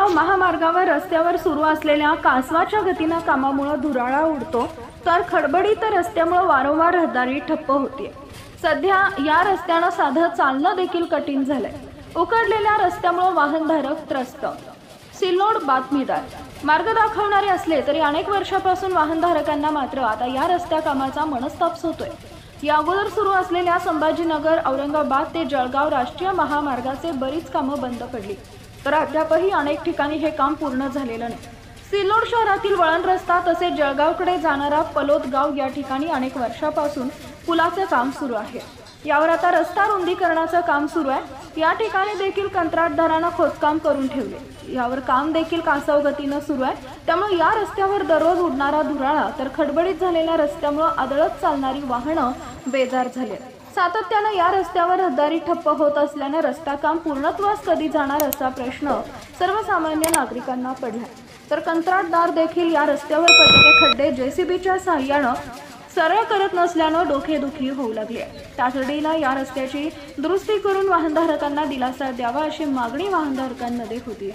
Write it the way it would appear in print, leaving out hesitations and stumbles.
जळगाव महामार्गावर रस्त्यावर सुरू असलेल्या कासवाच्या गतीनं कामामुळे धुराळा उडतो, तर खडबडीत रस्त्यामुळे वारंवार रहदारी ठप्प होते। सध्या या रस्त्यानं साधं चालणं देखील कठीण झालंय। उकडलेल्या रस्त्यामुळे वाहनधारक त्रस्त। सिल्लोड बातमीदार। मार्ग दाखवणारे असले तरी अनेक वर्षापासून वाहनधारकांना मात्र आता या रस्त्या कामाचा मनस्ताप होतोय। या अगोदर सुरू असलेल्या संभाजीनगर औरंगाबाद ते जळगाव राष्ट्रीय महामार्गाचे बरीच कामं बंद पडली, तर अद्यापही अनेक ठिकाणी हे काम पूर्ण झालेलं नाही। सिल्लोड शहरातील वळण रस्ता तसेच जळगावकडे जाणारा पलोदगाव या ठिकाणी अनेक वर्षापासून पुलाचे काम सुरू आहे। यावर आता रस्ता रुंदीकरणाचं काम सुरू आहे। या ठिकाणी देखील कंत्राटदारांना खोदकाम करून ठेवले। यावर काम देखील कासव गतीनं सुरू आहे। त्यामुळे या रस्त्यावर दररोज उडणारा धुराळा तर खडबडीत झालेल्या रस्त्यामुळे आदळत चालणारी वाहनं बेजार झाले। सातत्यानं या रस्त्यावर रहदारी ठप्प होत असल्याने रस्ता काम पूर्णत्वास कधी जाणार असा प्रश्न सर्वसामान्य नागरिकांना पडला, तर कंत्राटदार देखील या रस्त्यावर पडलेले खड्डे जेसीबीच्या सहाय्याने सरळ करत नसल्याने डोकेदुखी होऊ लागली। तातडीनं या रस्त्याची दुरुस्ती करून वाहनधारकांना दिलासा द्यावा अशी मागणी वाहनधारकांमध्ये होती।